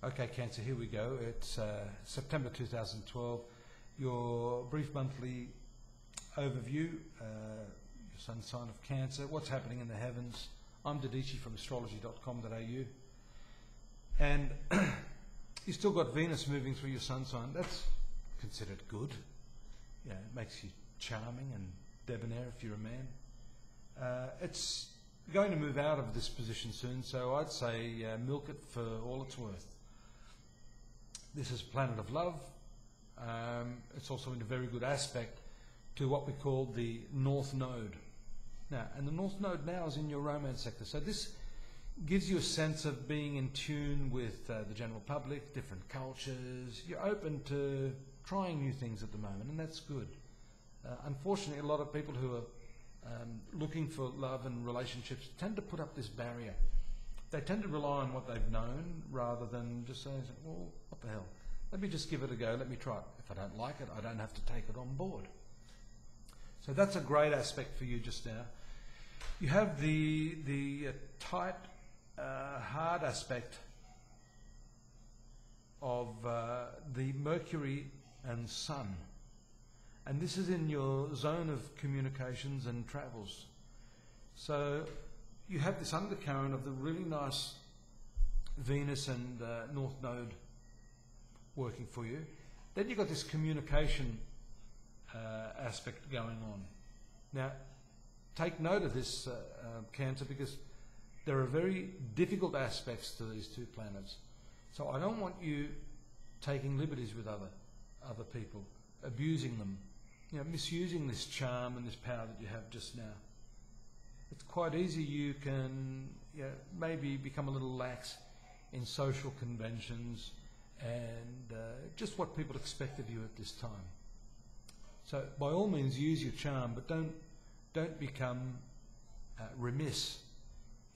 Okay, Cancer, here we go. It's September 2012. Your brief monthly overview, your sun sign of Cancer, what's happening in the heavens. I'm Dadhichi from astrology.com.au. And you still got Venus moving through your sun sign. That's considered good. Yeah, it makes you charming and debonair if you're a man. It's going to move out of this position soon, so I'd say milk it for all it's worth. This is planet of love. It's also in a very good aspect to what we call the North Node. Now, and the North Node now is in your romance sector, so this gives you a sense of being in tune with the general public, different cultures. You're open to trying new things at the moment, and that's good. Unfortunately, a lot of people who are looking for love and relationships tend to put up this barrier. They tend to rely on what they've known rather than just saying, well, what the hell? Let me just give it a go, let me try it. If I don't like it, I don't have to take it on board. So that's a great aspect for you just now. You have the tight, hard aspect of the Mercury and Sun. And this is in your zone of communications and travels. So you have this undercurrent of the really nice Venus and North Node working for you. Then you've got this communication aspect going on. Now, take note of this, Cancer, because there are very difficult aspects to these two planets. So I don't want you taking liberties with other people, abusing them, misusing this charm and this power that you have just now. It's quite easy you can maybe become a little lax in social conventions and just what people expect of you at this time. So by all means use your charm, but don't become remiss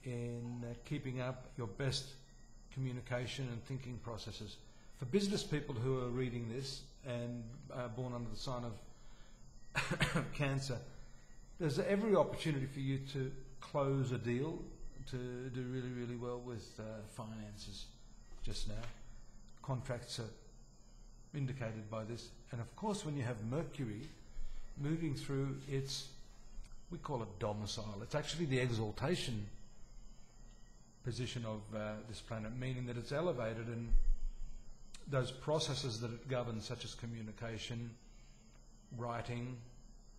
in keeping up your best communication and thinking processes. For business people who are reading this and are born under the sign of Cancer, there's every opportunity for you to close a deal, to do really, really well with finances just now. Contracts are indicated by this. And of course, when you have Mercury moving through its, we call it domicile. It's actually the exaltation position of this planet, meaning that it's elevated, and those processes that it governs, such as communication, writing,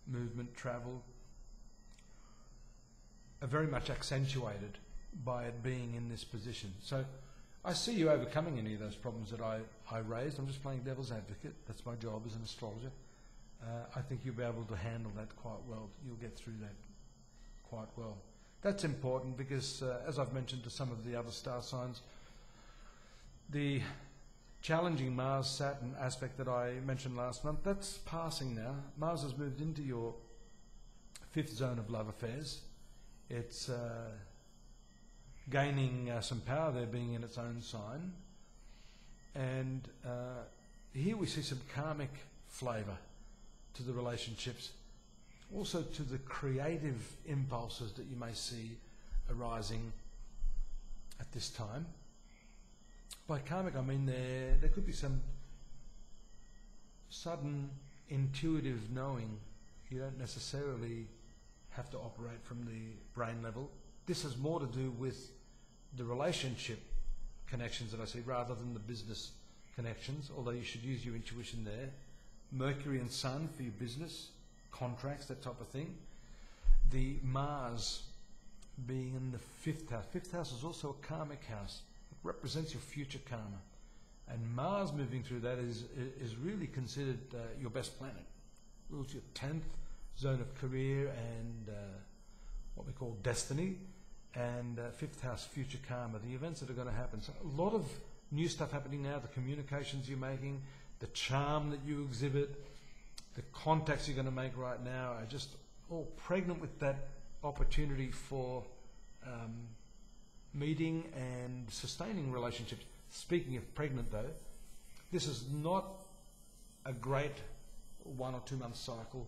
movement, travel, are very much accentuated by it being in this position. So I see you overcoming any of those problems that I raised. I'm just playing devil's advocate. That's my job as an astrologer. I think you'll be able to handle that quite well. You'll get through that quite well. That's important because, as I've mentioned to some of the other star signs, the challenging Mars-Saturn aspect that I mentioned last month, that's passing now. Mars has moved into your fifth zone of love affairs. It's gaining some power there, being in its own sign. And here we see some karmic flavour to the relationships, also to the creative impulses that you may see arising at this time. By karmic, I mean there could be some sudden intuitive knowing. You don't necessarily have to operate from the brain level. This has more to do with the relationship connections that I see rather than the business connections, although you should use your intuition there. Mercury and Sun for your business, contracts, that type of thing. The Mars being in the fifth house. Fifth house is also a karmic house. It represents your future karma. And Mars moving through that is really considered your best planet. Rules your 10th zone of career and what we call destiny, and fifth house, future karma, the events that are going to happen. So a lot of new stuff happening now, the communications you're making, the charm that you exhibit, the contacts you're going to make right now are just all pregnant with that opportunity for meeting and sustaining relationships. Speaking of pregnant though, this is not a great 1 or 2 month cycle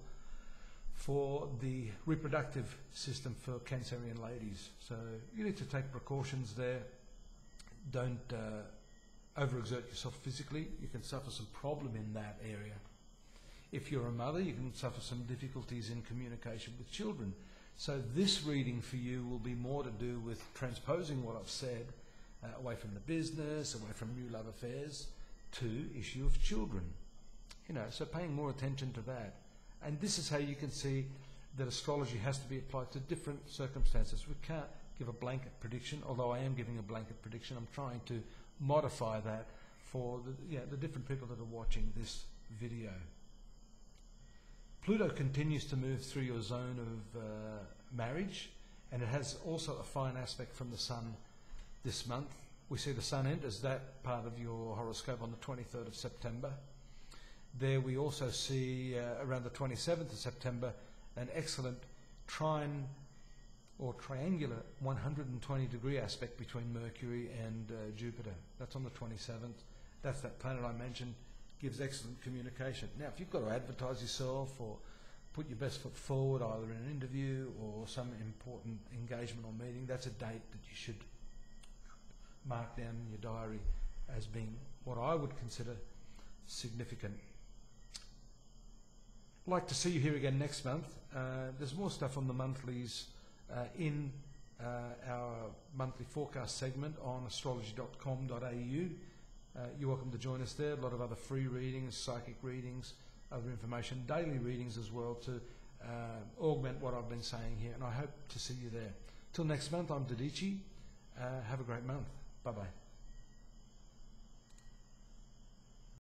for the reproductive system for Cancerian ladies. So you need to take precautions there. Don't overexert yourself physically, you can suffer some problem in that area. If you're a mother, you can suffer some difficulties in communication with children. So this reading for you will be more to do with transposing what I've said away from the business, away from new love affairs, to issue of children. So paying more attention to that. And this is how you can see that astrology has to be applied to different circumstances. We can't give a blanket prediction, although I am giving a blanket prediction. I'm trying to modify that for the different people that are watching this video. Pluto continues to move through your zone of marriage, and it has also a fine aspect from the Sun this month. We see the Sun enters that part of your horoscope on the 23rd of September. There we also see around the 27th of September an excellent trine or triangular 120-degree aspect between Mercury and Jupiter. That's on the 27th. That's that planet I mentioned, gives excellent communication. Now, if you've got to advertise yourself or put your best foot forward, either in an interview or some important engagement or meeting, that's a date that you should mark down in your diary as being what I would consider significant. I'd like to see you here again next month. There's more stuff on the monthlies in our monthly forecast segment on astrology.com.au. You're welcome to join us there. A lot of other free readings, psychic readings, other information, daily readings as well to augment what I've been saying here. And I hope to see you there. Till next month, I'm Dadhichi. Have a great month. Bye-bye.